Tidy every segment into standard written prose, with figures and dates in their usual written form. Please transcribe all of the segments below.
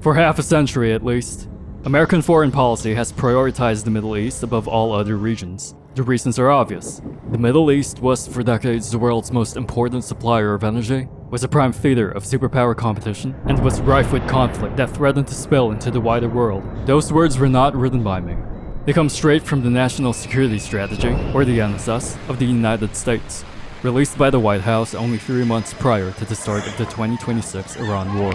For half a century at least, American foreign policy has prioritized the Middle East above all other regions. The reasons are obvious. The Middle East was for decades the world's most important supplier of energy, was a prime theater of superpower competition, and was rife with conflict that threatened to spill into the wider world. Those words were not written by me. They come straight from the National Security Strategy, or the NSS, of the United States, released by the White House only 3 months prior to the start of the 2026 Iran war.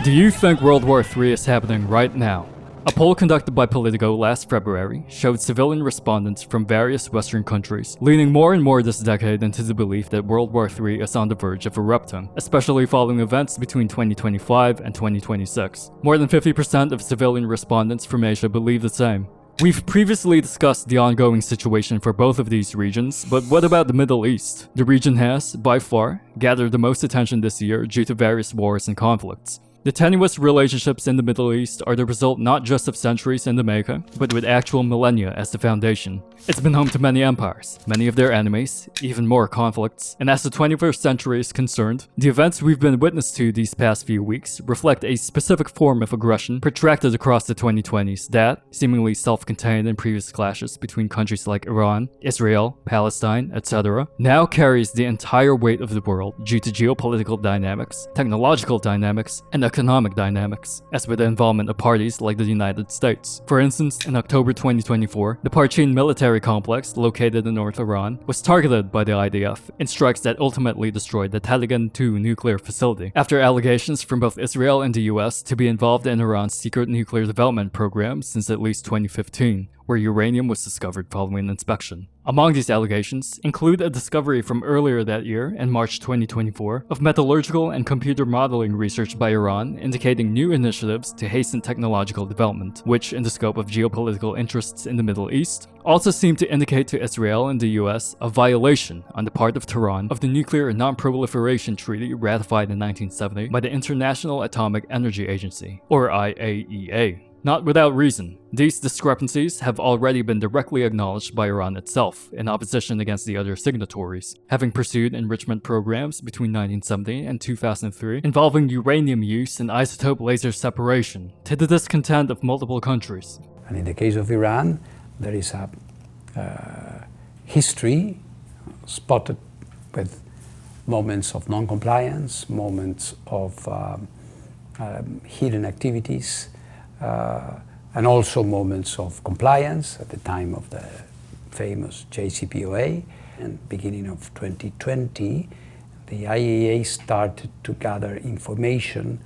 Do you think World War III is happening right now? A poll conducted by Politico last February showed civilian respondents from various Western countries leaning more and more this decade into the belief that World War III is on the verge of erupting, especially following events between 2025 and 2026. More than 50% of civilian respondents from Asia believe the same. We've previously discussed the ongoing situation for both of these regions, but what about the Middle East? The region has, by far, gathered the most attention this year due to various wars and conflicts. The tenuous relationships in the Middle East are the result not just of centuries in the making, but with actual millennia as the foundation. It's been home to many empires, many of their enemies, even more conflicts, and as the 21st century is concerned, the events we've been witness to these past few weeks reflect a specific form of aggression protracted across the 2020s that, seemingly self-contained in previous clashes between countries like Iran, Israel, Palestine, etc., now carries the entire weight of the world due to geopolitical dynamics, technological dynamics, and economic dynamics, as with the involvement of parties like the United States. For instance, in October 2024, the Parchin military complex located in North Iran was targeted by the IDF in strikes that ultimately destroyed the Taligan II nuclear facility, after allegations from both Israel and the US to be involved in Iran's secret nuclear development program since at least 2015, where uranium was discovered following an inspection. Among these allegations include a discovery from earlier that year, in March 2024, of metallurgical and computer modeling research by Iran indicating new initiatives to hasten technological development, which, in the scope of geopolitical interests in the Middle East, also seem to indicate to Israel and the US a violation on the part of Tehran of the Nuclear Non-Proliferation Treaty ratified in 1970 by the International Atomic Energy Agency, or IAEA. Not without reason. These discrepancies have already been directly acknowledged by Iran itself in opposition against the other signatories, having pursued enrichment programs between 1970 and 2003 involving uranium use and isotope laser separation, to the discontent of multiple countries. And in the case of Iran, there is a history spotted with moments of non-compliance, moments of hidden activities, and also moments of compliance at the time of the famous JCPOA. And beginning of 2020, the IAEA started to gather information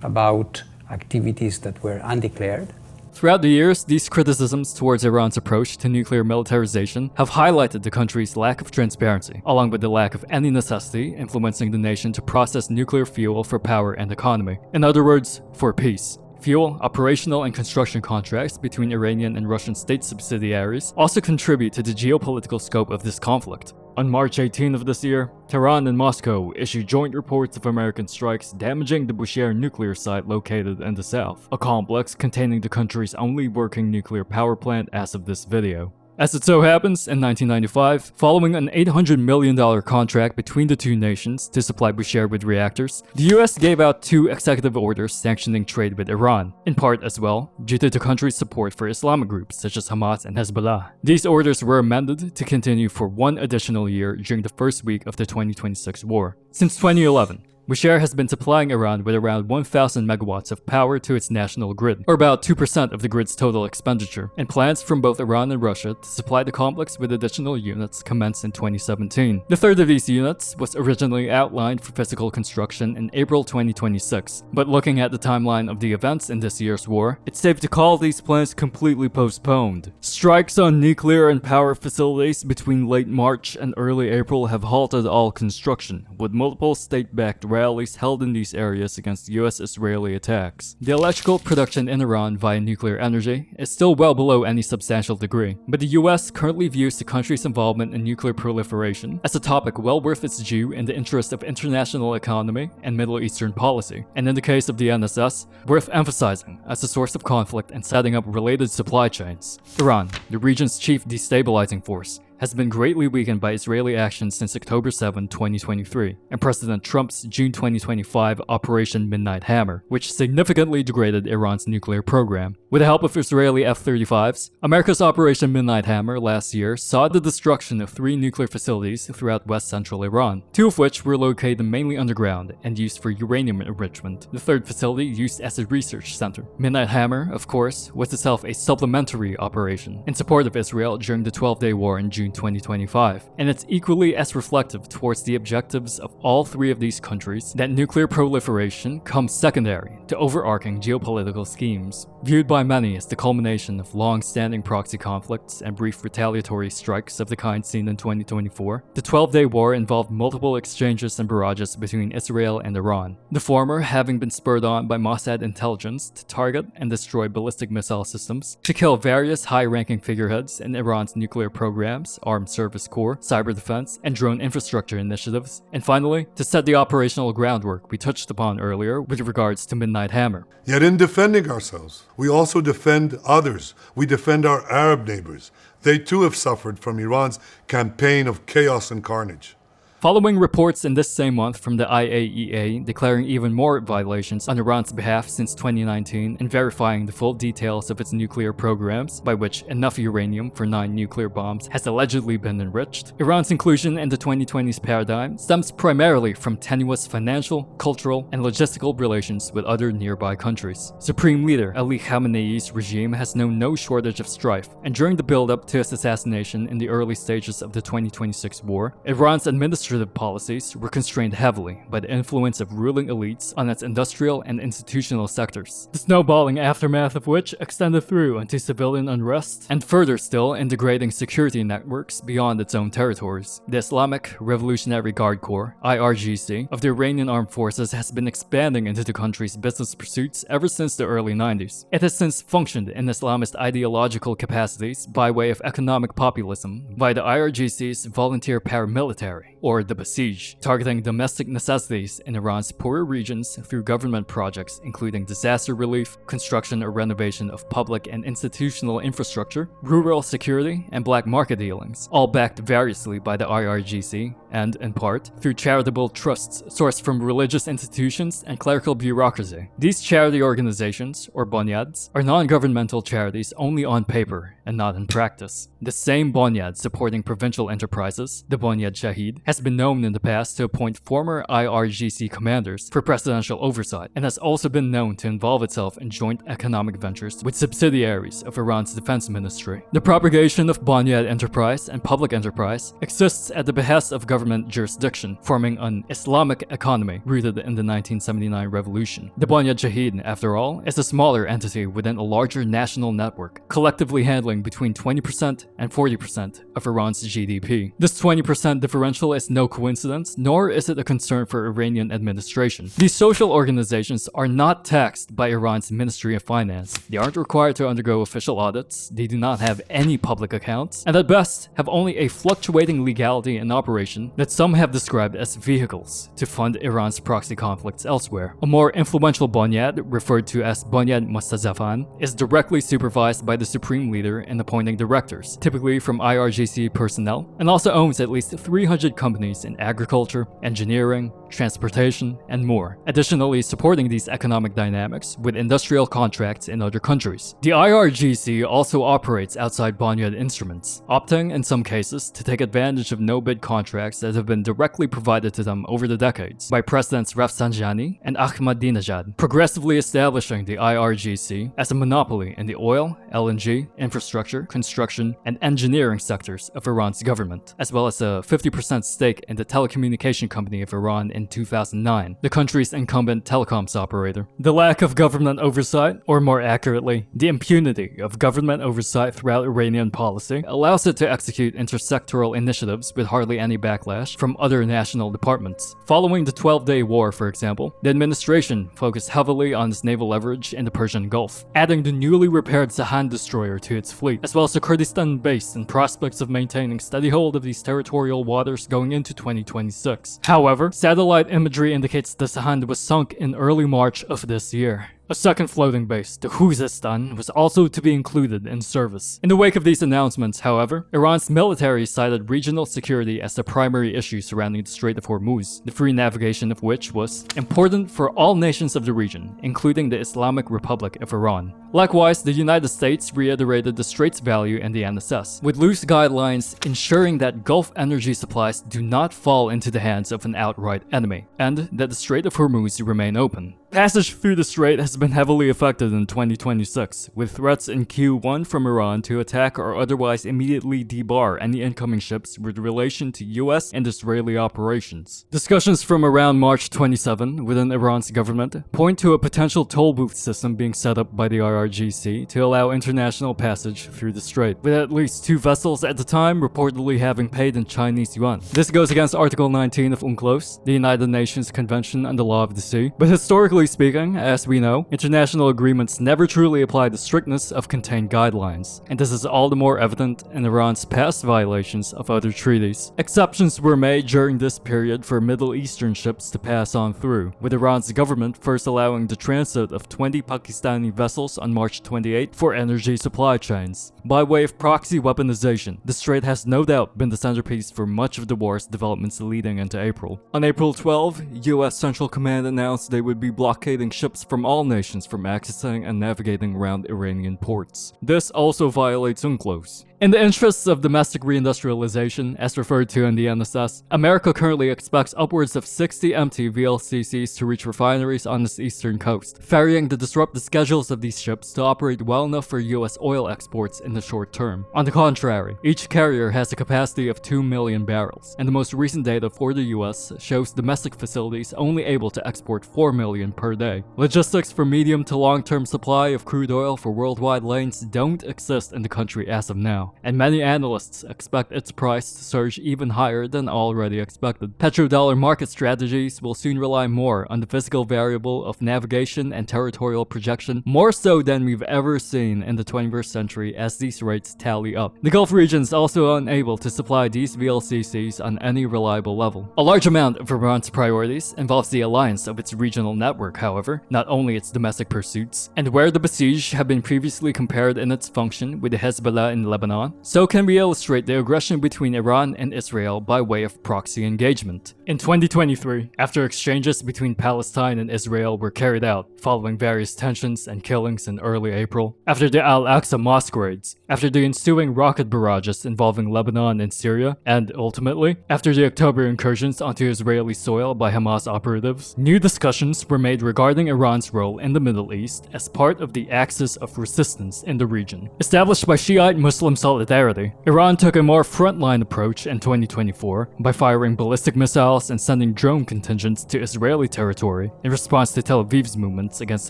about activities that were undeclared. Throughout the years, these criticisms towards Iran's approach to nuclear militarization have highlighted the country's lack of transparency, along with the lack of any necessity influencing the nation to process nuclear fuel for power and economy. In other words, for peace. Fuel, operational and construction contracts between Iranian and Russian state subsidiaries also contribute to the geopolitical scope of this conflict. On March 18 of this year, Tehran and Moscow issued joint reports of American strikes damaging the Bushehr nuclear site located in the south, a complex containing the country's only working nuclear power plant as of this video. As it so happens, in 1995, following an $800 million contract between the two nations to supply Bushehr with reactors, the US gave out 2 executive orders sanctioning trade with Iran, in part as well due to the country's support for Islamic groups such as Hamas and Hezbollah. These orders were amended to continue for 1 additional year during the first week of the 2026 war. Since 2011, Bushehr has been supplying Iran with around 1,000 megawatts of power to its national grid, or about 2% of the grid's total expenditure, and plans from both Iran and Russia to supply the complex with additional units commenced in 2017. The third of these units was originally outlined for physical construction in April 2026, but looking at the timeline of the events in this year's war, it's safe to call these plans completely postponed. Strikes on nuclear and power facilities between late March and early April have halted all construction, with multiple state-backed rallies held in these areas against US-Israeli attacks. The electrical production in Iran via nuclear energy is still well below any substantial degree, but the US currently views the country's involvement in nuclear proliferation as a topic well worth its due in the interest of international economy and Middle Eastern policy, and in the case of the NSS, worth emphasizing as a source of conflict and setting up related supply chains. Iran, the region's chief destabilizing force, has been greatly weakened by Israeli actions since October 7, 2023, and President Trump's June 2025 Operation Midnight Hammer, which significantly degraded Iran's nuclear program. With the help of Israeli F-35s, America's Operation Midnight Hammer last year saw the destruction of 3 nuclear facilities throughout west-central Iran, 2 of which were located mainly underground and used for uranium enrichment. The 3rd facility used as a research center. Midnight Hammer, of course, was itself a supplementary operation in support of Israel during the 12-day war in June 2025, and it's equally as reflective towards the objectives of all 3 of these countries that nuclear proliferation comes secondary to overarching geopolitical schemes. Viewed by many as the culmination of long-standing proxy conflicts and brief retaliatory strikes of the kind seen in 2024, the 12-day war involved multiple exchanges and barrages between Israel and Iran, the former having been spurred on by Mossad intelligence to target and destroy ballistic missile systems, to kill various high-ranking figureheads in Iran's nuclear programs, Armed Service Corps, cyber defense, and drone infrastructure initiatives, and finally, to set the operational groundwork we touched upon earlier with regards to Midnight Hammer. Yet in defending ourselves, we also defend others. We defend our Arab neighbors. They too have suffered from Iran's campaign of chaos and carnage. Following reports in this same month from the IAEA declaring even more violations on Iran's behalf since 2019 and verifying the full details of its nuclear programs, by which enough uranium for 9 nuclear bombs has allegedly been enriched, Iran's inclusion in the 2020s paradigm stems primarily from tenuous financial, cultural, and logistical relations with other nearby countries. Supreme Leader Ali Khamenei's regime has known no shortage of strife, and during the build-up to his assassination in the early stages of the 2026 war, Iran's administrative policies were constrained heavily by the influence of ruling elites on its industrial and institutional sectors, the snowballing aftermath of which extended through into civilian unrest and further still in degrading security networks beyond its own territories. The Islamic Revolutionary Guard Corps, IRGC, of the Iranian Armed Forces has been expanding into the country's business pursuits ever since the early 90s. It has since functioned in Islamist ideological capacities by way of economic populism via the IRGC's volunteer paramilitary, or the Basij, targeting domestic necessities in Iran's poorer regions through government projects including disaster relief, construction or renovation of public and institutional infrastructure, rural security, and black market dealings, all backed variously by the IRGC and, in part, through charitable trusts sourced from religious institutions and clerical bureaucracy. These charity organizations, or bonyads, are non-governmental charities only on paper and not in practice. The same bonyad supporting provincial enterprises, the Bonyad Shahid, has been known in the past to appoint former IRGC commanders for presidential oversight, and has also been known to involve itself in joint economic ventures with subsidiaries of Iran's defense ministry. The propagation of bonyad enterprise and public enterprise exists at the behest of government jurisdiction, forming an Islamic economy rooted in the 1979 revolution. The Bonyad Shahid, after all, is a smaller entity within a larger national network, collectively handling between 20% and 40% of Iran's GDP. This 20% differential is no coincidence, nor is it a concern for Iranian administration. These social organizations are not taxed by Iran's Ministry of Finance. They aren't required to undergo official audits, they do not have any public accounts, and at best have only a fluctuating legality in operation that some have described as vehicles to fund Iran's proxy conflicts elsewhere. A more influential bonyad, referred to as Bonyad Mustazafan, is directly supervised by the Supreme Leader in appointing directors, typically from IRGC personnel, and also owns at least 300 companies in agriculture, engineering, transportation, and more, additionally supporting these economic dynamics with industrial contracts in other countries. The IRGC also operates outside bonyad instruments, opting in some cases to take advantage of no-bid contracts that have been directly provided to them over the decades by Presidents Rafsanjani and Ahmadinejad, progressively establishing the IRGC as a monopoly in the oil, LNG, infrastructure, construction, and engineering sectors of Iran's government, as well as a 50% stake in the telecommunication company of Iran in 2009, the country's incumbent telecoms operator. The lack of government oversight, or more accurately, the impunity of government oversight throughout Iranian policy, allows it to execute intersectoral initiatives with hardly any backlash backlash from other national departments. Following the 12-day war, for example, the administration focused heavily on its naval leverage in the Persian Gulf, adding the newly repaired Sahan destroyer to its fleet, as well as the Kurdistan base and prospects of maintaining steady hold of these territorial waters going into 2026. However, satellite imagery indicates the Sahan was sunk in early March of this year. A second floating base, the Khuzestan, was also to be included in service. In the wake of these announcements, however, Iran's military cited regional security as the primary issue surrounding the Strait of Hormuz, the free navigation of which was important for all nations of the region, including the Islamic Republic of Iran. Likewise, the United States reiterated the strait's value in the NSS, with loose guidelines ensuring that Gulf energy supplies do not fall into the hands of an outright enemy, and that the Strait of Hormuz remain open. Passage through the strait has been heavily affected in 2026, with threats in Q1 from Iran to attack or otherwise immediately debar any incoming ships with relation to US and Israeli operations. Discussions from around March 27 within Iran's government point to a potential toll booth system being set up by the IRGC to allow international passage through the strait, with at least 2 vessels at the time reportedly having paid in Chinese yuan. This goes against Article 19 of UNCLOS, the United Nations Convention on the Law of the Sea, but historically speaking, as we know, international agreements never truly apply the strictness of contained guidelines, and this is all the more evident in Iran's past violations of other treaties. Exceptions were made during this period for Middle Eastern ships to pass on through, with Iran's government first allowing the transit of 20 Pakistani vessels on March 28 for energy supply chains. By way of proxy weaponization, the strait has no doubt been the centerpiece for much of the war's developments leading into April. On April 12, US Central Command announced they would be blockading ships from all nations from accessing and navigating around Iranian ports. This also violates UNCLOS. In the interests of domestic reindustrialization, as referred to in the NSS, America currently expects upwards of 60 empty VLCCs to reach refineries on its eastern coast, ferrying the disrupted schedules of these ships to operate well enough for US oil exports in the short term. On the contrary, each carrier has a capacity of 2 million barrels, and the most recent data for the US shows domestic facilities only able to export 4 million per day. Logistics for medium to long-term supply of crude oil for worldwide lanes don't exist in the country as of now, and many analysts expect its price to surge even higher than already expected. Petrodollar market strategies will soon rely more on the physical variable of navigation and territorial projection, more so than we've ever seen in the 21st century as these rates tally up. The Gulf region is also unable to supply these VLCCs on any reliable level. A large amount of Iran's priorities involves the alliance of its regional network, however, not only its domestic pursuits, and where the besieged have been previously compared in its function with the Hezbollah in Lebanon, so can we illustrate the aggression between Iran and Israel by way of proxy engagement. In 2023, after exchanges between Palestine and Israel were carried out, following various tensions and killings in early April, after the Al-Aqsa mosque raids, after the ensuing rocket barrages involving Lebanon and Syria, and ultimately, after the October incursions onto Israeli soil by Hamas operatives, new discussions were made regarding Iran's role in the Middle East as part of the axis of resistance in the region. Established by Shiite Muslim solidarity, Iran took a more frontline approach in 2024 by firing ballistic missiles and sending drone contingents to Israeli territory in response to Tel Aviv's movements against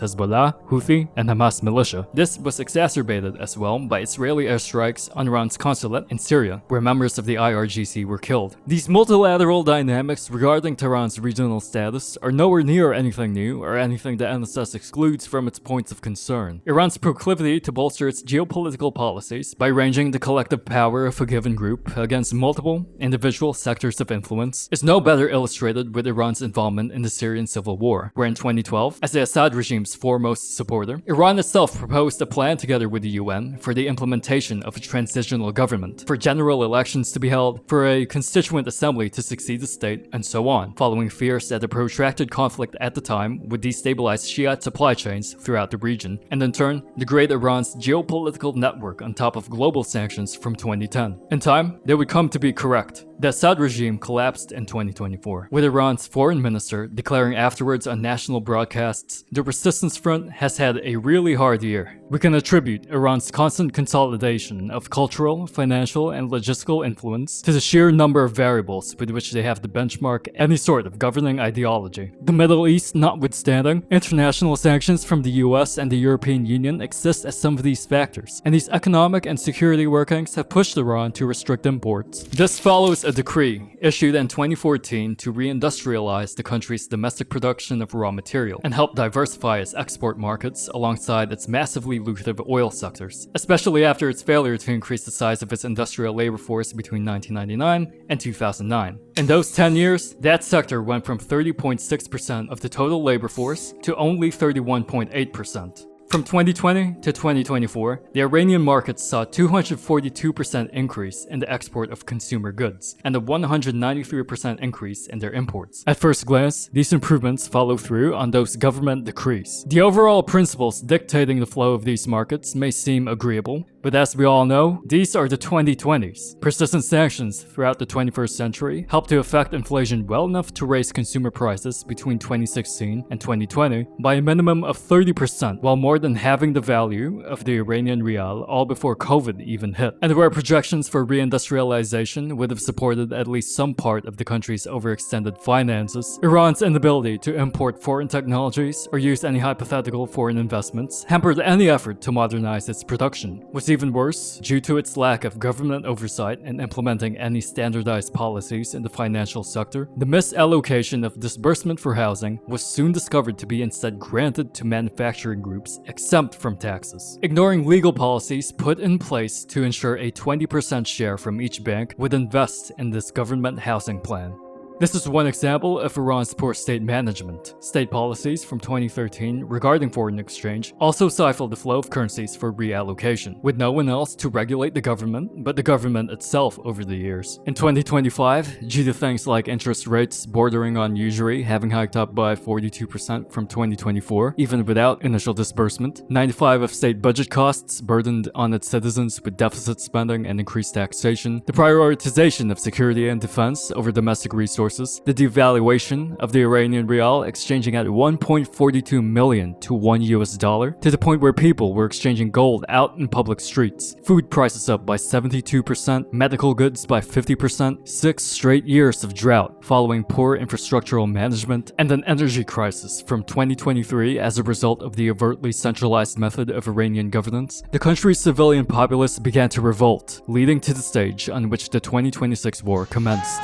Hezbollah, Houthi, and Hamas militia. This was exacerbated as well by Israeli airstrikes on Iran's consulate in Syria, where members of the IRGC were killed. These multilateral dynamics regarding Tehran's regional status are nowhere near anything new or anything the NSS excludes from its points of concern. Iran's proclivity to bolster its geopolitical policies by ranging the collective power of a given group against multiple individual sectors of influence is no better illustrated with Iran's involvement in the Syrian civil war, where in 2012, as the Assad regime's foremost supporter, Iran itself proposed a plan together with the UN for the implementation of a transitional government, for general elections to be held, for a constituent assembly to succeed the state, and so on, following fears that the protracted conflict at the time would destabilize Shiite supply chains throughout the region, and in turn, degrade Iran's geopolitical network on top of global sanctions from 2010. In time, they would come to be correct. The Assad regime collapsed in 2024, with Iran's foreign minister declaring afterwards on national broadcasts, "The resistance front has had a really hard year." We can attribute Iran's constant consolidation of cultural, financial, and logistical influence to the sheer number of variables with which they have to benchmark any sort of governing ideology. The Middle East notwithstanding, international sanctions from the US and the European Union exist as some of these factors, and these economic and security treaty workings have pushed Iran to restrict imports. This follows a decree issued in 2014 to reindustrialize the country's domestic production of raw material and help diversify its export markets alongside its massively lucrative oil sectors, especially after its failure to increase the size of its industrial labor force between 1999 and 2009. In those 10 years, that sector went from 30.6% of the total labor force to only 31.8%. From 2020 to 2024, the Iranian market saw a 242% increase in the export of consumer goods and a 193% increase in their imports. At first glance, these improvements follow through on those government decrees. The overall principles dictating the flow of these markets may seem agreeable, but as we all know, these are the 2020s. Persistent sanctions throughout the 21st century helped to affect inflation well enough to raise consumer prices between 2016 and 2020 by a minimum of 30%, while more than halving the value of the Iranian rial all before COVID even hit. And where projections for reindustrialization would have supported at least some part of the country's overextended finances, Iran's inability to import foreign technologies or use any hypothetical foreign investments hampered any effort to modernize its production. What's even worse, due to its lack of government oversight in implementing any standardized policies in the financial sector, the misallocation of disbursement for housing was soon discovered to be instead granted to manufacturing groups exempt from taxes. Ignoring legal policies put in place to ensure a 20% share from each bank would invest in this government housing plan. This is one example of Iran's poor state management. State policies from 2013 regarding foreign exchange also stifled the flow of currencies for reallocation, with no one else to regulate the government but the government itself over the years. In 2025, due to things like interest rates bordering on usury having hiked up by 42% from 2024, even without initial disbursement, 95% of state budget costs burdened on its citizens with deficit spending and increased taxation, the prioritization of security and defense over domestic resources, the devaluation of the Iranian rial exchanging at 1.42 million to $1 to the point where people were exchanging gold out in public streets, food prices up by 72%, medical goods by 50%, 6 straight years of drought following poor infrastructural management, and an energy crisis from 2023 as a result of the overtly centralized method of Iranian governance. The country's civilian populace began to revolt, leading to the stage on which the 2026 war commenced.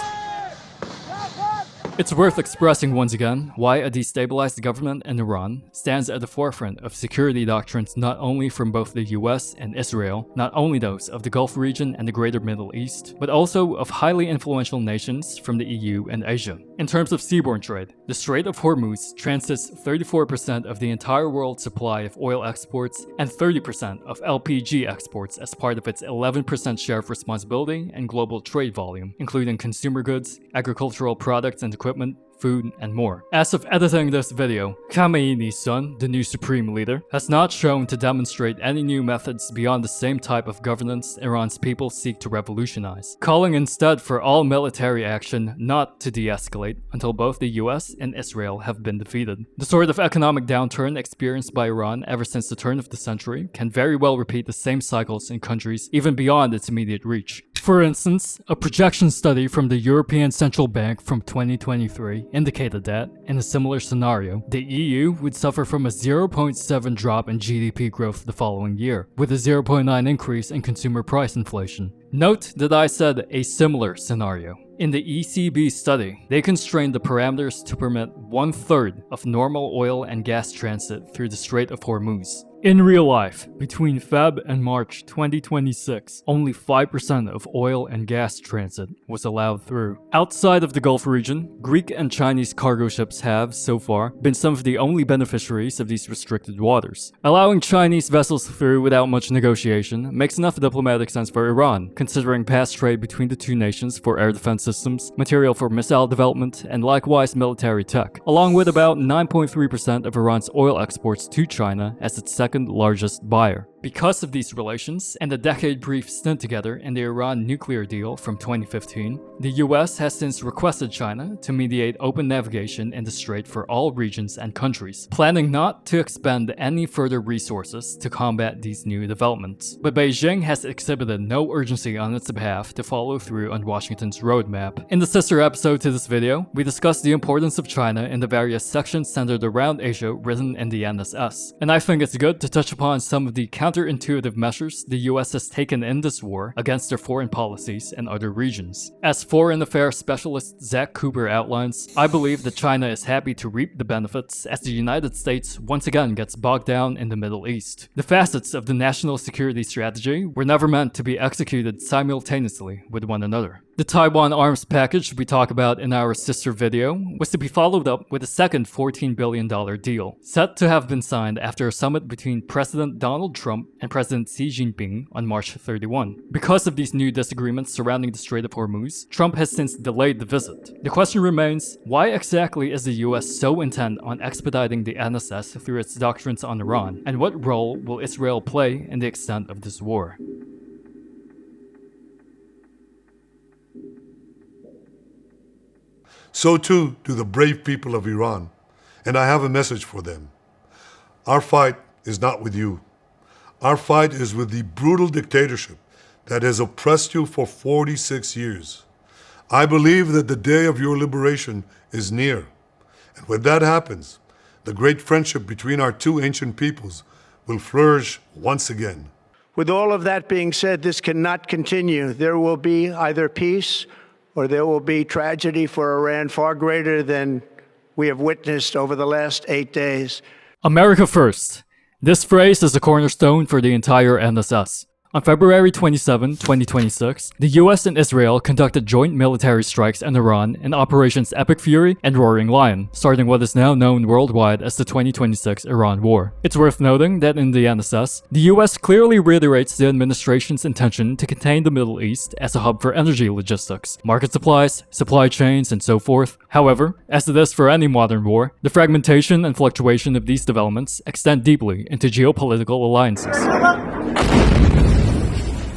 It's worth expressing once again why a destabilized government in Iran stands at the forefront of security doctrines not only from both the US and Israel, not only those of the Gulf region and the greater Middle East, but also of highly influential nations from the EU and Asia. In terms of seaborne trade, the Strait of Hormuz transits 34% of the entire world's supply of oil exports and 30% of LPG exports as part of its 11% share of responsibility and global trade volume, including consumer goods, agricultural products and equipment, food, and more. As of editing this video, Khamenei's son, the new supreme leader, has not shown to demonstrate any new methods beyond the same type of governance Iran's people seek to revolutionize, calling instead for all military action not to de-escalate until both the US and Israel have been defeated. The sort of economic downturn experienced by Iran ever since the turn of the century can very well repeat the same cycles in countries even beyond its immediate reach. For instance, a projection study from the European Central Bank from 2023 indicated that, in a similar scenario, the EU would suffer from a 0.7 drop in GDP growth the following year, with a 0.9 increase in consumer price inflation. Note that I said a similar scenario. In the ECB study, they constrained the parameters to permit 1/3 of normal oil and gas transit through the Strait of Hormuz. In real life, between Feb and March 2026, only 5% of oil and gas transit was allowed through. Outside of the Gulf region, Greek and Chinese cargo ships have, so far, been some of the only beneficiaries of these restricted waters. Allowing Chinese vessels through without much negotiation makes enough diplomatic sense for Iran, considering past trade between the two nations for air defense systems, material for missile development, and likewise military tech, along with about 9.3% of Iran's oil exports to China as its second largest buyer. Because of these relations and a decade-brief stint together in the Iran nuclear deal from 2015, the US has since requested China to mediate open navigation in the strait for all regions and countries, planning not to expend any further resources to combat these new developments. But Beijing has exhibited no urgency on its behalf to follow through on Washington's roadmap. In the sister episode to this video, we discussed the importance of China in the various sections centered around Asia written in the NSS, and I think it's good to touch upon some of the counter counterintuitive measures the US has taken in this war against their foreign policies in other regions. As foreign affairs specialist Zach Cooper outlines, I believe that China is happy to reap the benefits as the United States once again gets bogged down in the Middle East. The facets of the national security strategy were never meant to be executed simultaneously with one another. The Taiwan arms package we talk about in our sister video was to be followed up with a second $14 billion deal, set to have been signed after a summit between President Donald Trump and President Xi Jinping on March 31. Because of these new disagreements surrounding the Strait of Hormuz, Trump has since delayed the visit. The question remains, why exactly is the US so intent on expediting the NSS through its doctrines on Iran, and what role will Israel play in the extent of this war? So too do the brave people of Iran, and I have a message for them. Our fight is not with you. Our fight is with the brutal dictatorship that has oppressed you for 46 years. I believe that the day of your liberation is near, and when that happens, the great friendship between our two ancient peoples will flourish once again. With all of that being said, this cannot continue. There will be either peace or there will be tragedy for Iran far greater than we have witnessed over the last 8 days. America first. This phrase is a cornerstone for the entire NSS. On February 27, 2026, the US and Israel conducted joint military strikes in Iran in Operations Epic Fury and Roaring Lion, starting what is now known worldwide as the 2026 Iran War. It's worth noting that in the NSS, the US clearly reiterates the administration's intention to contain the Middle East as a hub for energy logistics, market supplies, supply chains, and so forth. However, as it is for any modern war, the fragmentation and fluctuation of these developments extend deeply into geopolitical alliances.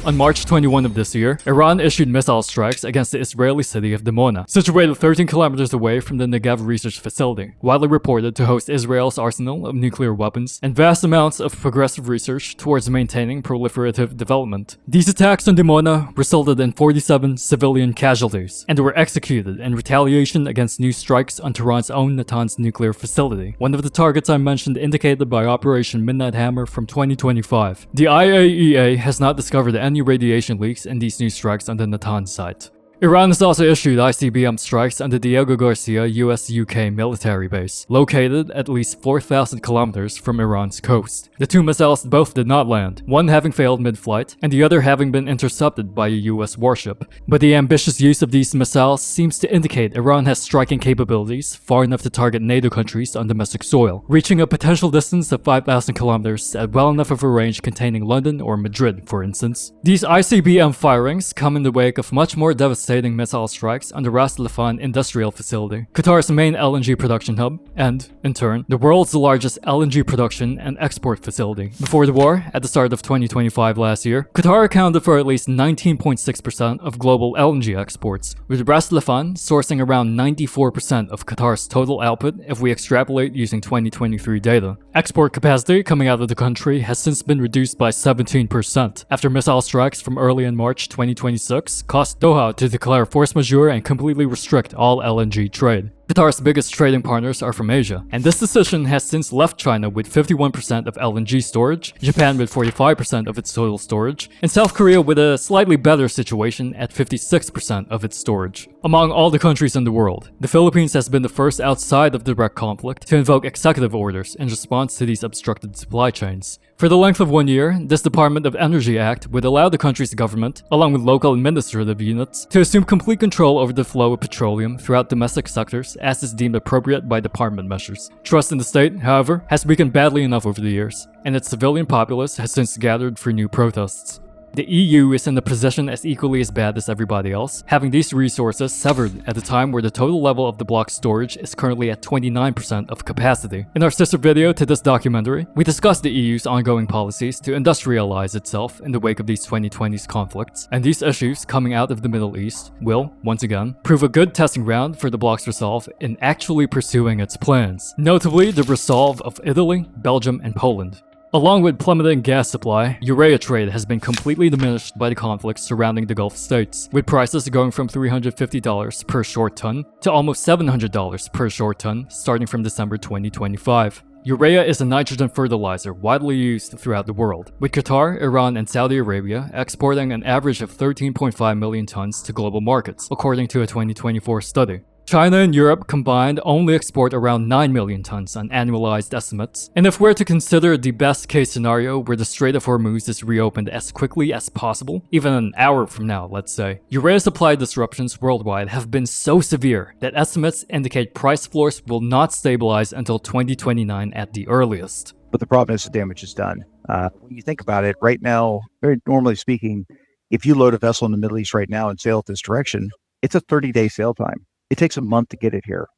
On March 21 of this year, Iran issued missile strikes against the Israeli city of Dimona, situated 13 kilometers away from the Negev research facility, widely reported to host Israel's arsenal of nuclear weapons and vast amounts of progressive research towards maintaining proliferative development. These attacks on Dimona resulted in 47 civilian casualties, and were executed in retaliation against new strikes on Tehran's own Natanz nuclear facility, one of the targets I mentioned indicated by Operation Midnight Hammer from 2025. The IAEA has not discovered any radiation leaks in these new strikes on the Natanz site. Iran has also issued ICBM strikes on the Diego Garcia US-UK military base, located at least 4,000 kilometers from Iran's coast. The two missiles both did not land, one having failed mid-flight, and the other having been intercepted by a US warship. But the ambitious use of these missiles seems to indicate Iran has striking capabilities far enough to target NATO countries on domestic soil, reaching a potential distance of 5,000 kilometers at well enough of a range containing London or Madrid, for instance. These ICBM firings come in the wake of much more devastating missile strikes on the Ras Laffan industrial facility, Qatar's main LNG production hub, and, in turn, the world's largest LNG production and export facility. Before the war, at the start of 2025 last year, Qatar accounted for at least 19.6% of global LNG exports, with Ras Laffan sourcing around 94% of Qatar's total output if we extrapolate using 2023 data. Export capacity coming out of the country has since been reduced by 17% after missile strikes from early in March 2026 caused Doha to declare force majeure and completely restrict all LNG trade. Qatar's biggest trading partners are from Asia, and this decision has since left China with 51% of LNG storage, Japan with 45% of its total storage, and South Korea with a slightly better situation at 56% of its storage. Among all the countries in the world, the Philippines has been the first outside of direct conflict to invoke executive orders in response to these obstructed supply chains. For the length of 1 year, this Department of Energy Act would allow the country's government, along with local administrative units, to assume complete control over the flow of petroleum throughout domestic sectors as is deemed appropriate by department measures. Trust in the state, however, has weakened badly enough over the years, and its civilian populace has since gathered for new protests. The EU is in a position as equally as bad as everybody else, having these resources severed at a time where the total level of the block's storage is currently at 29% of capacity. In our sister video to this documentary, we discussed the EU's ongoing policies to industrialize itself in the wake of these 2020s conflicts, and these issues coming out of the Middle East will, once again, prove a good testing ground for the bloc's resolve in actually pursuing its plans, notably the resolve of Italy, Belgium, and Poland. Along with plummeting gas supply, urea trade has been completely diminished by the conflicts surrounding the Gulf states, with prices going from $350 per short ton to almost $700 per short ton starting from December 2025. Urea is a nitrogen fertilizer widely used throughout the world, with Qatar, Iran, and Saudi Arabia exporting an average of 13.5 million tons to global markets, according to a 2024 study. China and Europe combined only export around 9 million tons on annualized estimates. And if we're to consider the best case scenario where the Strait of Hormuz is reopened as quickly as possible, even an hour from now, let's say, urea supply disruptions worldwide have been so severe that estimates indicate price floors will not stabilize until 2029 at the earliest. But the problem is the damage is done. When you think about it, right now, very normally speaking, if you load a vessel in the Middle East right now and sail it this direction, it's a 30-day sail time. It takes a month to get it here.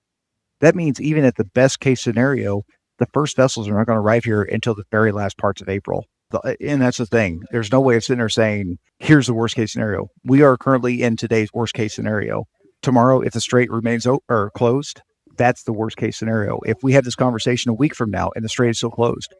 That means even at the best case scenario, the first vessels are not going to arrive here until the very last parts of April. And that's the thing. There's no way of sitting there saying, here's the worst case scenario. We are currently in today's worst case scenario. Tomorrow, if the strait remains closed, that's the worst case scenario. If we have this conversation a week from now and the strait is still closed,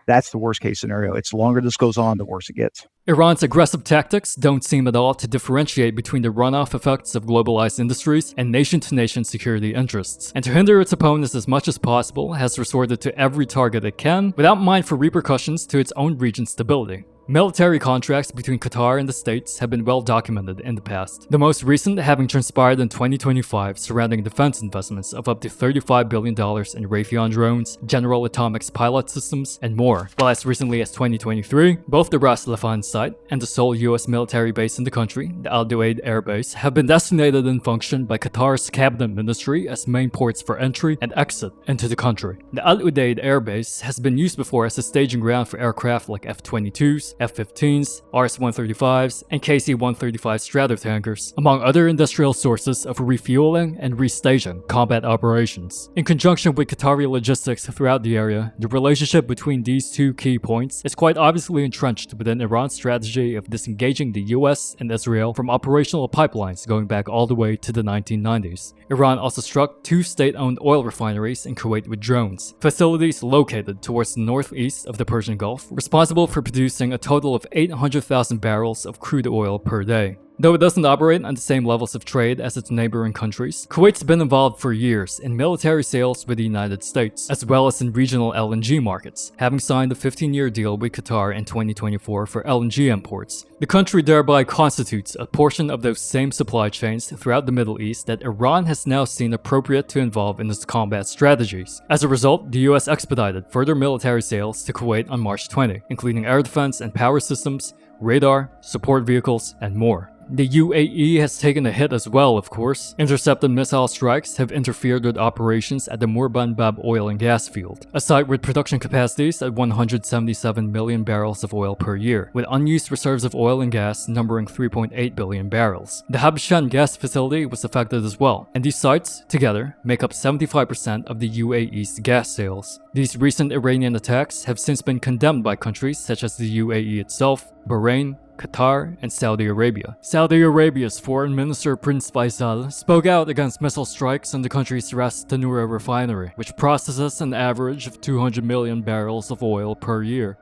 that's the worst case scenario. It's the longer this goes on, the worse it gets. Iran's aggressive tactics don't seem at all to differentiate between the runoff effects of globalized industries and nation-to-nation security interests, and to hinder its opponents as much as possible has resorted to every target it can, without mind for repercussions to its own region's stability. Military contracts between Qatar and the States have been well documented in the past, the most recent having transpired in 2025 surrounding defense investments of up to $35 billion in Raytheon drones, General Atomics pilot systems, and more, while as recently as 2023, both the Ras Laffan site and the sole US military base in the country, the Al Duaid Air Base, have been designated and functioned by Qatar's cabinet ministry as main ports for entry and exit into the country. The Al Udeid Air Base has been used before as a staging ground for aircraft like F-22s, F-15s, RS-135s, and KC-135 Stratotankers, among other industrial sources of refueling and restaging combat operations. In conjunction with Qatari logistics throughout the area, the relationship between these two key points is quite obviously entrenched within Iran's strategy of disengaging the US and Israel from operational pipelines going back all the way to the 1990s. Iran also struck two state-owned oil refineries in Kuwait with drones, facilities located towards the northeast of the Persian Gulf, responsible for producing a total of 800,000 barrels of crude oil per day. Though it doesn't operate on the same levels of trade as its neighboring countries, Kuwait's been involved for years in military sales with the United States, as well as in regional LNG markets, having signed a 15-year deal with Qatar in 2024 for LNG imports. The country thereby constitutes a portion of those same supply chains throughout the Middle East that Iran has now seen appropriate to involve in its combat strategies. As a result, the US expedited further military sales to Kuwait on March 20, including air defense and power systems, radar, support vehicles, and more. The UAE has taken a hit as well, of course. Intercepted missile strikes have interfered with operations at the Murbanbab oil and gas field, a site with production capacities at 177 million barrels of oil per year, with unused reserves of oil and gas numbering 3.8 billion barrels. The Habshan gas facility was affected as well, and these sites, together, make up 75% of the UAE's gas sales. These recent Iranian attacks have since been condemned by countries such as the UAE itself, Bahrain, Qatar, and Saudi Arabia. Saudi Arabia's Foreign Minister Prince Faisal spoke out against missile strikes on the country's Ras Tanura refinery, which processes an average of 200 million barrels of oil per year.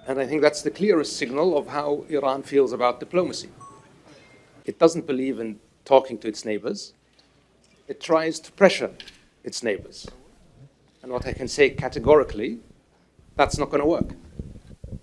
And I think that's the clearest signal of how Iran feels about diplomacy. It doesn't believe in talking to its neighbors. It tries to pressure its neighbors. And what I can say categorically, that's not going to work.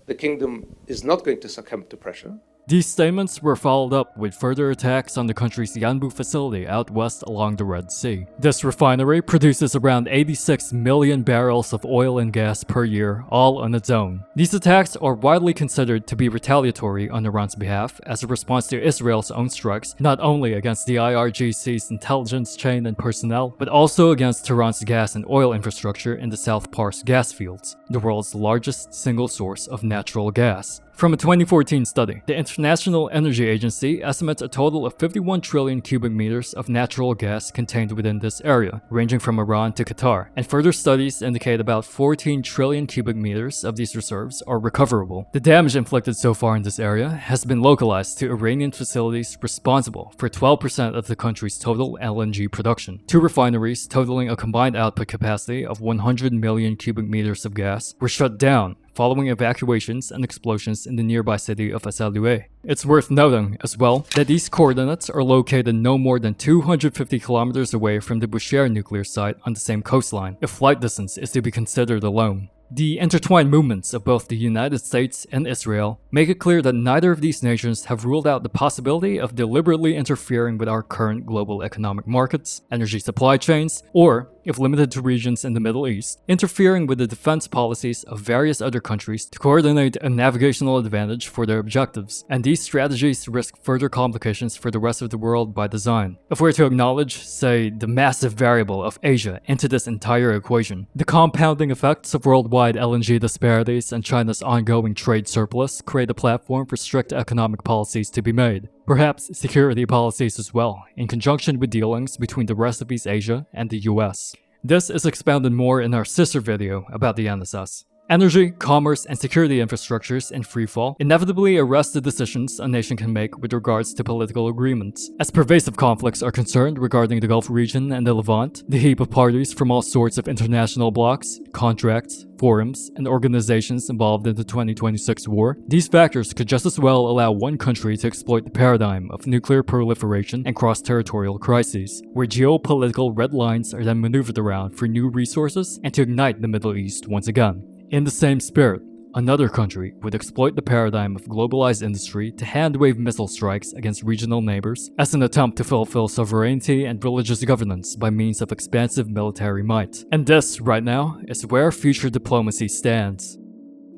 The kingdom is not going to succumb to pressure. These statements were followed up with further attacks on the country's Yanbu facility out west along the Red Sea. This refinery produces around 86 million barrels of oil and gas per year, all on its own. These attacks are widely considered to be retaliatory on Iran's behalf as a response to Israel's own strikes, not only against the IRGC's intelligence chain and personnel, but also against Tehran's gas and oil infrastructure in the South Pars gas fields, the world's largest single source of natural gas. From a 2014 study, the International Energy Agency estimates a total of 51 trillion cubic meters of natural gas contained within this area, ranging from Iran to Qatar, and further studies indicate about 14 trillion cubic meters of these reserves are recoverable. The damage inflicted so far in this area has been localized to Iranian facilities responsible for 12% of the country's total LNG production. Two refineries totaling a combined output capacity of 100 million cubic meters of gas were shut down following evacuations and explosions in the nearby city of Asalue. It's worth noting, as well, that these coordinates are located no more than 250 kilometers away from the Bushehr nuclear site on the same coastline, if flight distance is to be considered alone. The intertwined movements of both the United States and Israel make it clear that neither of these nations have ruled out the possibility of deliberately interfering with our current global economic markets, energy supply chains, or, if limited to regions in the Middle East, interfering with the defense policies of various other countries to coordinate a navigational advantage for their objectives, and these strategies risk further complications for the rest of the world by design. If we're to acknowledge, say, the massive variable of Asia into this entire equation, the compounding effects of worldwide LNG disparities and China's ongoing trade surplus create a platform for strict economic policies to be made. Perhaps security policies as well, in conjunction with dealings between the rest of East Asia and the US. This is expounded more in our sister video about the NSS. Energy, commerce, and security infrastructures in freefall inevitably arrest the decisions a nation can make with regards to political agreements. As pervasive conflicts are concerned regarding the Gulf region and the Levant, the heap of parties from all sorts of international blocs, contracts, forums, and organizations involved in the 2026 war, these factors could just as well allow one country to exploit the paradigm of nuclear proliferation and cross-territorial crises, where geopolitical red lines are then maneuvered around for new resources and to ignite the Middle East once again. In the same spirit, another country would exploit the paradigm of globalized industry to hand-wave missile strikes against regional neighbors as an attempt to fulfill sovereignty and religious governance by means of expansive military might. And this, right now, is where future diplomacy stands.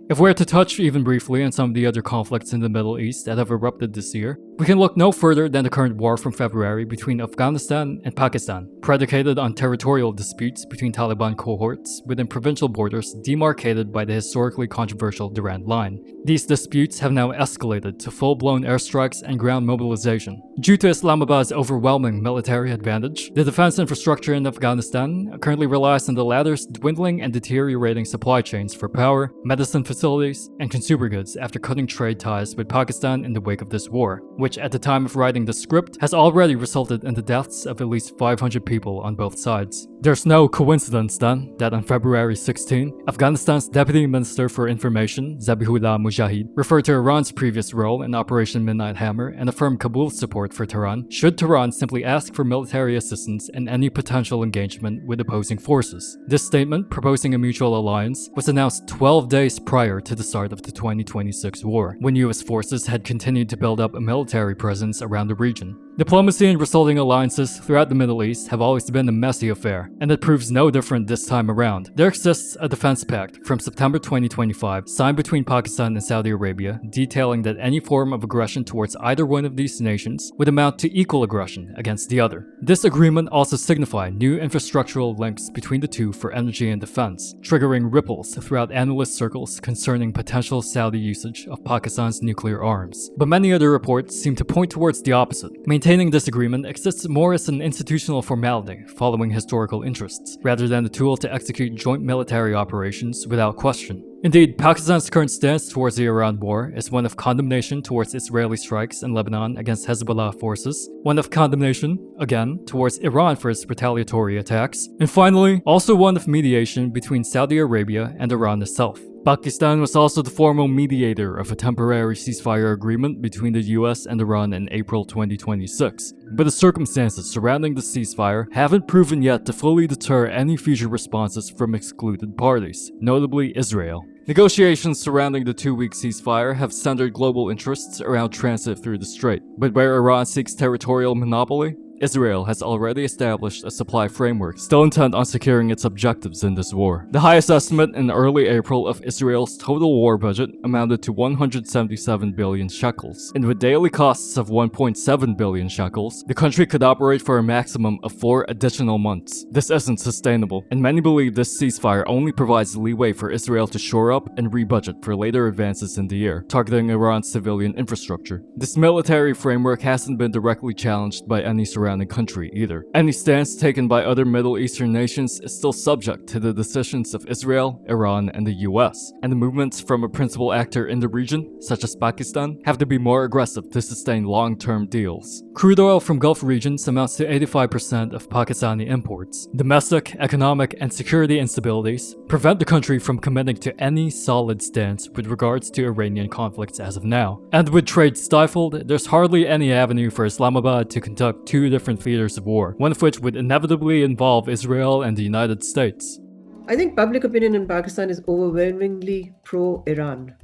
If we're to touch even briefly on some of the other conflicts in the Middle East that have erupted this year, we can look no further than the current war from February between Afghanistan and Pakistan, predicated on territorial disputes between Taliban cohorts within provincial borders demarcated by the historically controversial Durand Line. These disputes have now escalated to full-blown airstrikes and ground mobilization. Due to Islamabad's overwhelming military advantage, the defense infrastructure in Afghanistan currently relies on the latter's dwindling and deteriorating supply chains for power, medicine facilities, and consumer goods after cutting trade ties with Pakistan in the wake of this war, which at the time of writing the script has already resulted in the deaths of at least 500 people on both sides. There's no coincidence then that on February 16, Afghanistan's Deputy Minister for Information, Zabihullah Mujahid, referred to Iran's previous role in Operation Midnight Hammer and affirmed Kabul's support for Tehran should Tehran simply ask for military assistance in any potential engagement with opposing forces. This statement, proposing a mutual alliance, was announced 12 days prior to the start of the 2026 war, when US forces had continued to build up a military presence around the region. Diplomacy and resulting alliances throughout the Middle East have always been a messy affair, and it proves no different this time around. There exists a defense pact from September 2025 signed between Pakistan and Saudi Arabia, detailing that any form of aggression towards either one of these nations would amount to equal aggression against the other. This agreement also signified new infrastructural links between the two for energy and defense, triggering ripples throughout analyst circles concerning potential Saudi usage of Pakistan's nuclear arms. But many other reports seem to point towards the opposite. Maintaining this agreement exists more as an institutional formality following historical interests, rather than a tool to execute joint military operations without question. Indeed, Pakistan's current stance towards the Iran war is one of condemnation towards Israeli strikes in Lebanon against Hezbollah forces, one of condemnation, again, towards Iran for its retaliatory attacks, and finally, also one of mediation between Saudi Arabia and Iran itself. Pakistan was also the formal mediator of a temporary ceasefire agreement between the US and Iran in April 2026, but the circumstances surrounding the ceasefire haven't proven yet to fully deter any future responses from excluded parties, notably Israel. Negotiations surrounding the two-week ceasefire have centered global interests around transit through the strait, but where Iran seeks territorial monopoly, Israel has already established a supply framework still intent on securing its objectives in this war. The highest estimate in early April of Israel's total war budget amounted to 177 billion shekels, and with daily costs of 1.7 billion shekels, the country could operate for a maximum of 4 additional months. This isn't sustainable, and many believe this ceasefire only provides leeway for Israel to shore up and rebudget for later advances in the year, targeting Iran's civilian infrastructure. This military framework hasn't been directly challenged by any surrounding surrounding country either. Any stance taken by other Middle Eastern nations is still subject to the decisions of Israel, Iran, and the US, and the movements from a principal actor in the region, such as Pakistan, have to be more aggressive to sustain long-term deals. Crude oil from Gulf regions amounts to 85% of Pakistani imports. Domestic, economic, and security instabilities prevent the country from committing to any solid stance with regards to Iranian conflicts as of now. And with trade stifled, there's hardly any avenue for Islamabad to conduct two different theaters of war, one of which would inevitably involve Israel and the United States. I think public opinion in Pakistan is overwhelmingly pro-Iran.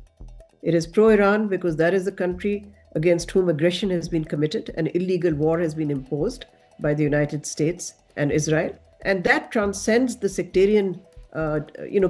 It is pro-Iran because that is the country against whom aggression has been committed and illegal war has been imposed by the United States and Israel. And that transcends the sectarian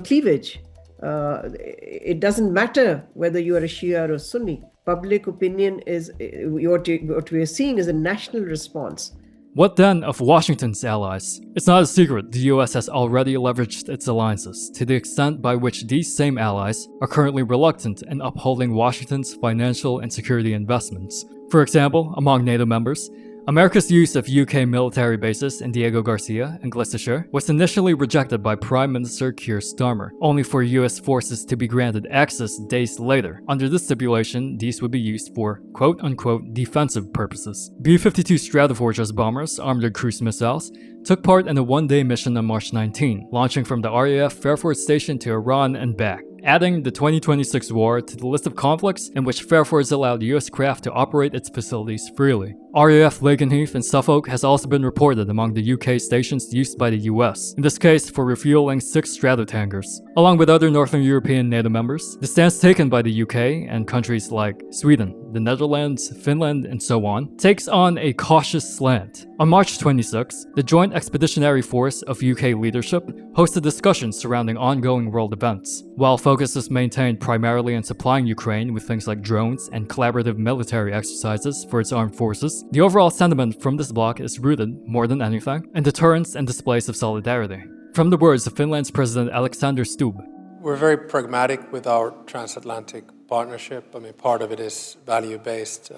cleavage. It doesn't matter whether you are a Shia or a Sunni. Public opinion is what we are seeing is a national response. What then of Washington's allies? It's not a secret the US has already leveraged its alliances to the extent by which these same allies are currently reluctant in upholding Washington's financial and security investments. For example, among NATO members, America's use of UK military bases in Diego Garcia and Gloucestershire was initially rejected by Prime Minister Keir Starmer, only for US forces to be granted access days later. Under this stipulation, these would be used for quote-unquote defensive purposes. B-52 Stratofortress bombers armed with cruise missiles took part in a one-day mission on March 19, launching from the RAF Fairford Station to Iran and back, adding the 2026 war to the list of conflicts in which Fairford's allowed US craft to operate its facilities freely. RAF Lakenheath and Suffolk has also been reported among the UK stations used by the US, in this case for refueling 6 Stratotankers. Along with other Northern European NATO members, the stance taken by the UK and countries like Sweden, the Netherlands, Finland, and so on, takes on a cautious slant. On March 26, the Joint Expeditionary Force of UK leadership hosted discussions surrounding ongoing world events. While focus is maintained primarily on supplying Ukraine with things like drones and collaborative military exercises for its armed forces, the overall sentiment from this bloc is rooted, more than anything, in deterrence and displays of solidarity. From the words of Finland's President Alexander Stubb, we're very pragmatic with our transatlantic partnership. I mean, part of it is value-based,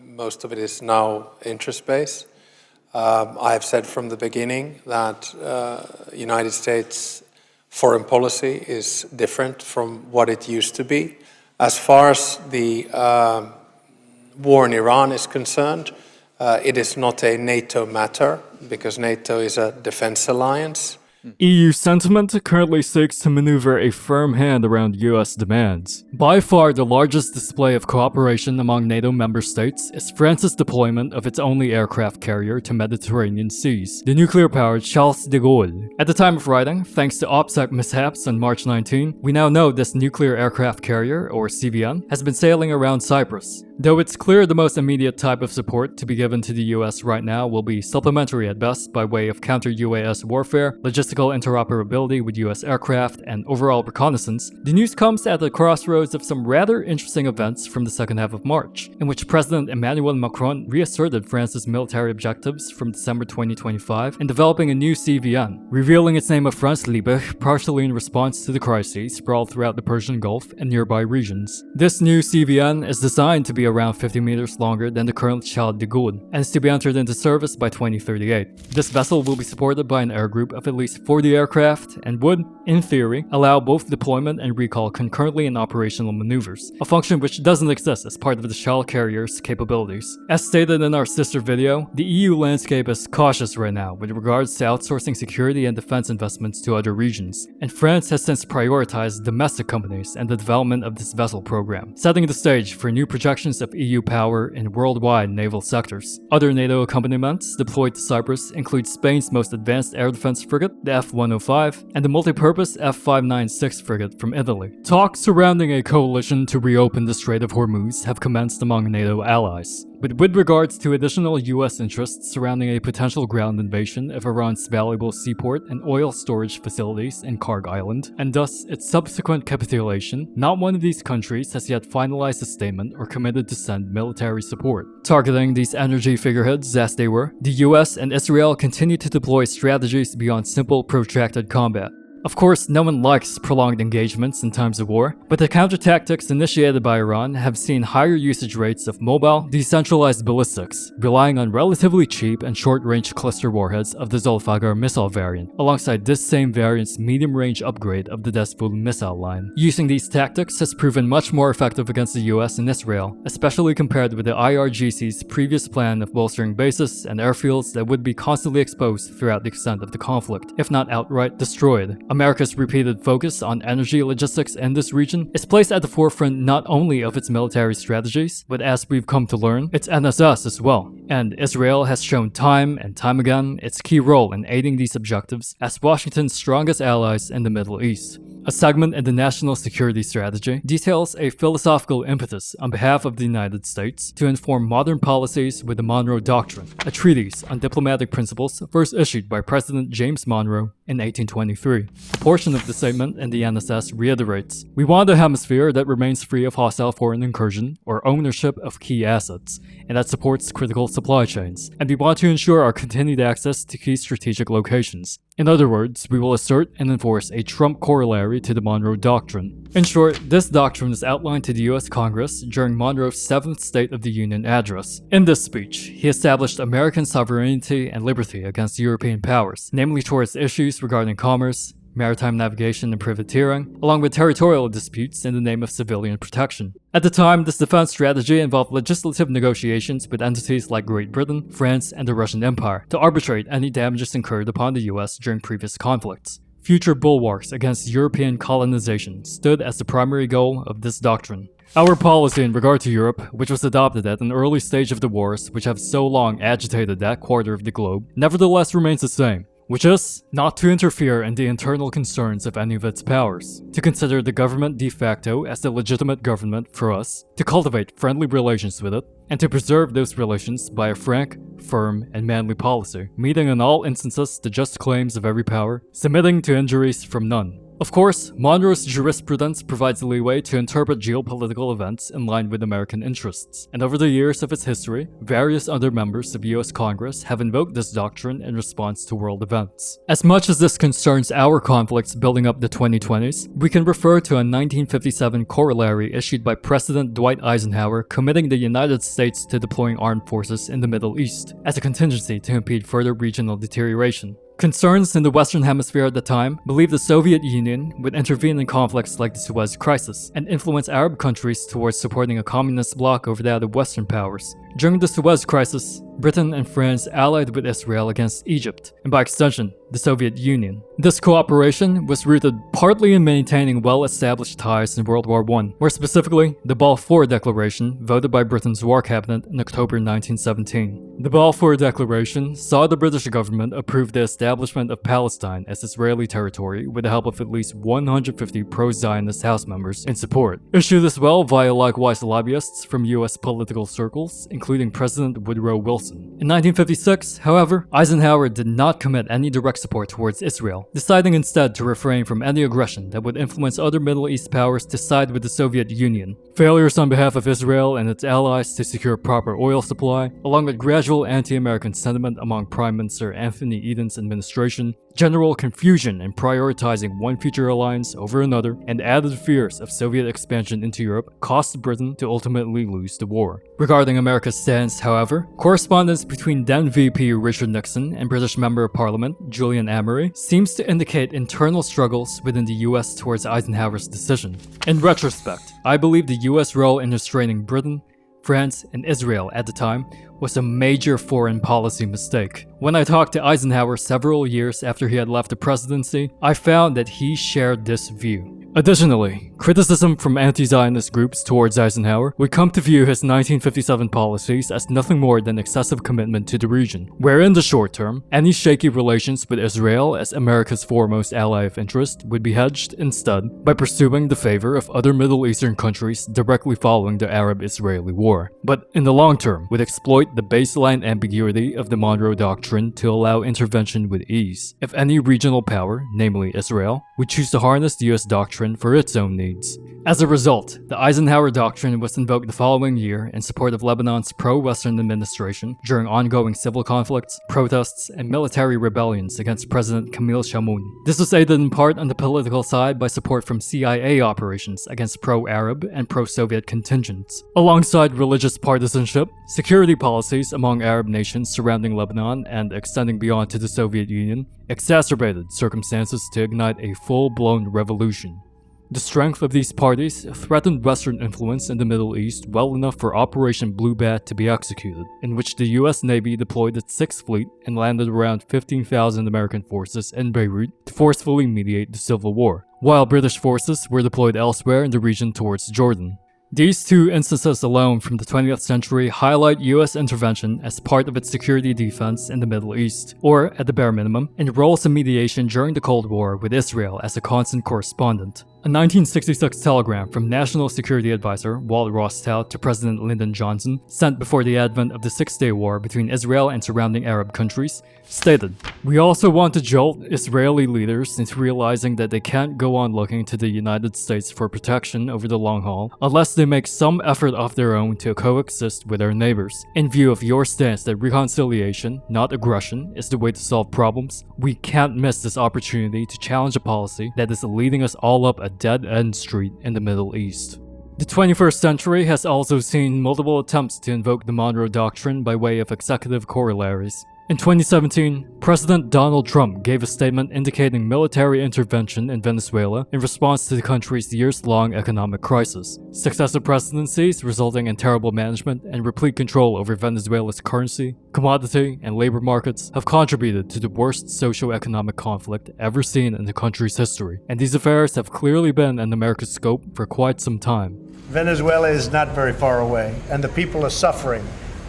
most of it is now interest-based. I have said from the beginning that United States foreign policy is different from what it used to be. As far as the war in Iran is concerned, it is not a NATO matter because NATO is a defense alliance. EU sentiment currently seeks to maneuver a firm hand around US demands. By far the largest display of cooperation among NATO member states is France's deployment of its only aircraft carrier to Mediterranean seas, the nuclear-powered Charles de Gaulle. At the time of writing, thanks to OPSEC mishaps on March 19, we now know this nuclear aircraft carrier, or CVN, has been sailing around Cyprus. Though it's clear the most immediate type of support to be given to the US right now will be supplementary at best by way of counter-UAS warfare, logistical interoperability with US aircraft, and overall reconnaissance, the news comes at the crossroads of some rather interesting events from the second half of March, in which President Emmanuel Macron reasserted France's military objectives from December 2025 in developing a new CVN, revealing its name of France Libre, partially in response to the crises sprawled throughout the Persian Gulf and nearby regions. This new CVN is designed to be around 50 meters longer than the current Charles de Gaulle, and is to be entered into service by 2038. This vessel will be supported by an air group of at least 40 aircraft and would, in theory, allow both deployment and recall concurrently in operational maneuvers, a function which doesn't exist as part of the Charles carrier's capabilities. As stated in our sister video, the EU landscape is cautious right now with regards to outsourcing security and defense investments to other regions, and France has since prioritized domestic companies and the development of this vessel program, setting the stage for new projections of EU power in worldwide naval sectors. Other NATO accompaniments deployed to Cyprus include Spain's most advanced air defense frigate, the F-105, and the multi-purpose F-596 frigate from Italy. Talks surrounding a coalition to reopen the Strait of Hormuz have commenced among NATO allies. But with regards to additional US interests surrounding a potential ground invasion of Iran's valuable seaport and oil storage facilities in Karg Island, and thus its subsequent capitulation, not one of these countries has yet finalized a statement or committed to send military support. Targeting these energy figureheads as they were, the US and Israel continue to deploy strategies beyond simple protracted combat. Of course, no one likes prolonged engagements in times of war, but the counter-tactics initiated by Iran have seen higher usage rates of mobile, decentralized ballistics, relying on relatively cheap and short-range cluster warheads of the Zolfaghar missile variant, alongside this same variant's medium-range upgrade of the Desful missile line. Using these tactics has proven much more effective against the US and Israel, especially compared with the IRGC's previous plan of bolstering bases and airfields that would be constantly exposed throughout the extent of the conflict, if not outright destroyed. America's repeated focus on energy logistics in this region is placed at the forefront not only of its military strategies, but as we've come to learn, its NSS as well. And Israel has shown time and time again its key role in aiding these objectives as Washington's strongest allies in the Middle East. A segment in the National Security Strategy details a philosophical impetus on behalf of the United States to inform modern policies with the Monroe Doctrine, a treatise on diplomatic principles first issued by President James Monroe in 1823. A portion of the statement in the NSS reiterates, "We want a hemisphere that remains free of hostile foreign incursion or ownership of key assets, and that supports critical supply chains, and we want to ensure our continued access to key strategic locations. In other words, we will assert and enforce a Trump corollary to the Monroe Doctrine." In short, this doctrine was outlined to the US Congress during Monroe's 7th State of the Union address. In this speech, he established American sovereignty and liberty against European powers, namely towards issues regarding commerce, maritime navigation and privateering, along with territorial disputes in the name of civilian protection. At the time, this defense strategy involved legislative negotiations with entities like Great Britain, France, and the Russian Empire to arbitrate any damages incurred upon the US during previous conflicts. Future bulwarks against European colonization stood as the primary goal of this doctrine. Our policy in regard to Europe, which was adopted at an early stage of the wars which have so long agitated that quarter of the globe, nevertheless remains the same, which is not to interfere in the internal concerns of any of its powers, to consider the government de facto as the legitimate government for us, to cultivate friendly relations with it, and to preserve those relations by a frank, firm, and manly policy, meeting in all instances the just claims of every power, submitting to injuries from none. Of course, Monroe's jurisprudence provides leeway to interpret geopolitical events in line with American interests, and over the years of its history, various other members of US Congress have invoked this doctrine in response to world events. As much as this concerns our conflicts building up the 2020s, we can refer to a 1957 corollary issued by President Dwight Eisenhower committing the United States to deploying armed forces in the Middle East as a contingency to impede further regional deterioration. Concerns in the Western Hemisphere at the time believed the Soviet Union would intervene in conflicts like the Suez Crisis and influence Arab countries towards supporting a communist bloc over that of Western powers. During the Suez Crisis, Britain and France allied with Israel against Egypt, and by extension, the Soviet Union. This cooperation was rooted partly in maintaining well-established ties in World War I, more specifically, the Balfour Declaration, voted by Britain's War Cabinet in October 1917. The Balfour Declaration saw the British government approve the establishment of Palestine as Israeli territory with the help of at least 150 pro-Zionist House members in support, issued as well via likewise lobbyists from US political circles, including President Woodrow Wilson. In 1956, however, Eisenhower did not commit any direct support towards Israel, deciding instead to refrain from any aggression that would influence other Middle East powers to side with the Soviet Union. Failures on behalf of Israel and its allies to secure proper oil supply, along with gradual anti-American sentiment among Prime Minister Anthony Eden's administration, general confusion in prioritizing one future alliance over another, and added fears of Soviet expansion into Europe cost Britain to ultimately lose the war. Regarding America's stance, however, correspondence between then VP Richard Nixon and British Member of Parliament Julian Amory seems to indicate internal struggles within the US towards Eisenhower's decision. In retrospect, I believe the US role in restraining Britain, France, and Israel at the time was a major foreign policy mistake. When I talked to Eisenhower several years after he had left the presidency, I found that he shared this view. Additionally, criticism from anti-Zionist groups towards Eisenhower would come to view his 1957 policies as nothing more than excessive commitment to the region, where in the short term, any shaky relations with Israel as America's foremost ally of interest would be hedged instead by pursuing the favor of other Middle Eastern countries directly following the Arab-Israeli War, but in the long term would exploit the baseline ambiguity of the Monroe Doctrine to allow intervention with ease. If any regional power, namely Israel, would choose to harness the US doctrine for its own needs, needs. As a result, the Eisenhower Doctrine was invoked the following year in support of Lebanon's pro-Western administration during ongoing civil conflicts, protests, and military rebellions against President Camille Chamoun. This was aided in part on the political side by support from CIA operations against pro-Arab and pro-Soviet contingents. Alongside religious partisanship, security policies among Arab nations surrounding Lebanon and extending beyond to the Soviet Union exacerbated circumstances to ignite a full-blown revolution. The strength of these parties threatened Western influence in the Middle East well enough for Operation Blue Bat to be executed, in which the US Navy deployed its 6th Fleet and landed around 15,000 American forces in Beirut to forcefully mediate the civil war, while British forces were deployed elsewhere in the region towards Jordan. These two instances alone from the 20th century highlight US intervention as part of its security defense in the Middle East, or, at the bare minimum, in roles of mediation during the Cold War with Israel as a constant correspondent. A 1966 telegram from National Security Advisor Walt Rostow to President Lyndon Johnson, sent before the advent of the Six-Day War between Israel and surrounding Arab countries, stated, "We also want to jolt Israeli leaders into realizing that they can't go on looking to the United States for protection over the long haul unless they make some effort of their own to coexist with their neighbors. In view of your stance that reconciliation, not aggression, is the way to solve problems, we can't miss this opportunity to challenge a policy that is leading us all up a dead-end street in the Middle East." The 21st century has also seen multiple attempts to invoke the Monroe Doctrine by way of executive corollaries. In 2017, President Donald Trump gave a statement indicating military intervention in Venezuela in response to the country's years-long economic crisis. Successive presidencies resulting in terrible management and replete control over Venezuela's currency, commodity, and labor markets have contributed to the worst socio-economic conflict ever seen in the country's history, and these affairs have clearly been in America's scope for quite some time. Venezuela is not very far away, and the people are suffering,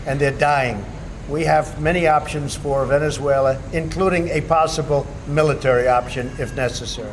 and they're dying. We have many options for Venezuela, including a possible military option if necessary.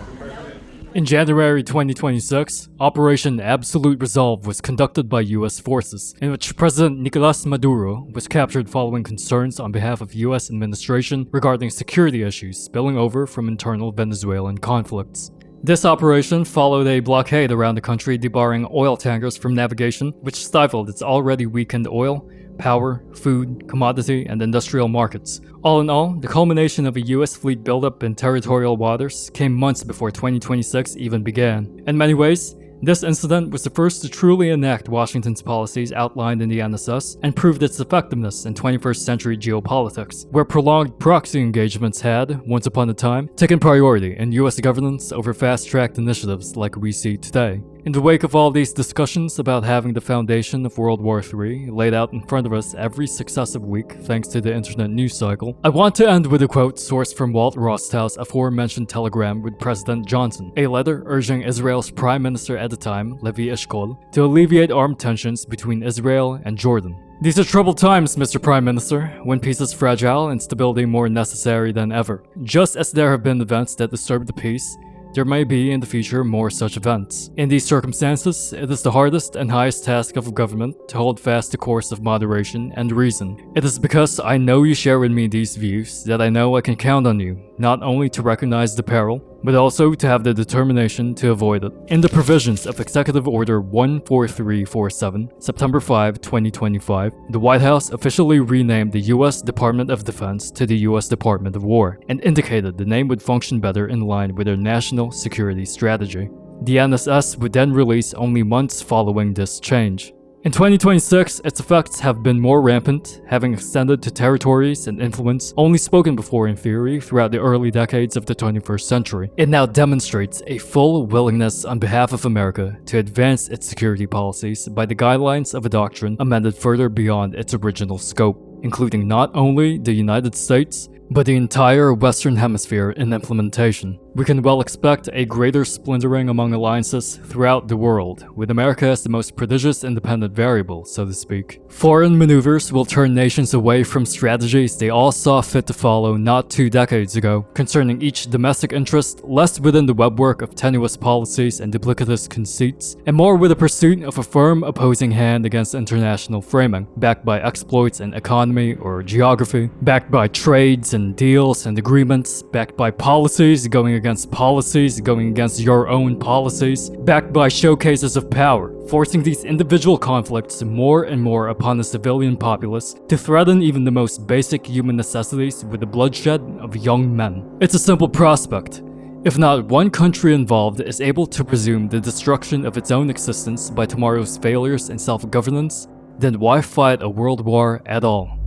In January 2026, Operation Absolute Resolve was conducted by US forces, in which President Nicolas Maduro was captured following concerns on behalf of US administration regarding security issues spilling over from internal Venezuelan conflicts. This operation followed a blockade around the country debarring oil tankers from navigation, which stifled its already weakened oil, power, food, commodity, and industrial markets. All in all, the culmination of a US fleet buildup in territorial waters came months before 2026 even began. In many ways, this incident was the first to truly enact Washington's policies outlined in the NSS and proved its effectiveness in 21st century geopolitics, where prolonged proxy engagements had, once upon a time, taken priority in US governance over fast-tracked initiatives like we see today. In the wake of all these discussions about having the foundation of World War III laid out in front of us every successive week thanks to the internet news cycle, I want to end with a quote sourced from Walt Rostow's aforementioned telegram with President Johnson, a letter urging Israel's Prime Minister at the time, Levi Eshkol, to alleviate armed tensions between Israel and Jordan. "These are troubled times, Mr. Prime Minister, when peace is fragile and stability more necessary than ever. Just as there have been events that disturb the peace, there may be in the future more such events. In these circumstances, it is the hardest and highest task of government to hold fast the course of moderation and reason. It is because I know you share with me these views that I know I can count on you, not only to recognize the peril, but also to have the determination to avoid it." In the provisions of Executive Order 14347, September 5, 2025, the White House officially renamed the US Department of Defense to the US Department of War, and indicated the name would function better in line with their national security strategy. The NSS would then release only months following this change. In 2026, its effects have been more rampant, having extended to territories and influence only spoken before in theory throughout the early decades of the 21st century. It now demonstrates a full willingness on behalf of America to advance its security policies by the guidelines of a doctrine amended further beyond its original scope, including not only the United States, but the entire Western Hemisphere in implementation. We can well expect a greater splintering among alliances throughout the world, with America as the most prodigious independent variable, so to speak. Foreign maneuvers will turn nations away from strategies they all saw fit to follow not 2 decades ago, concerning each domestic interest less within the webwork of tenuous policies and duplicitous conceits, and more with a pursuit of a firm opposing hand against international framing, backed by exploits in economy or geography, backed by trades and deals and agreements, backed by policies going against policies, going against your own policies, backed by showcases of power, forcing these individual conflicts more and more upon the civilian populace to threaten even the most basic human necessities with the bloodshed of young men. It's a simple prospect. If not one country involved is able to presume the destruction of its own existence by tomorrow's failures in self-governance, then why fight a world war at all?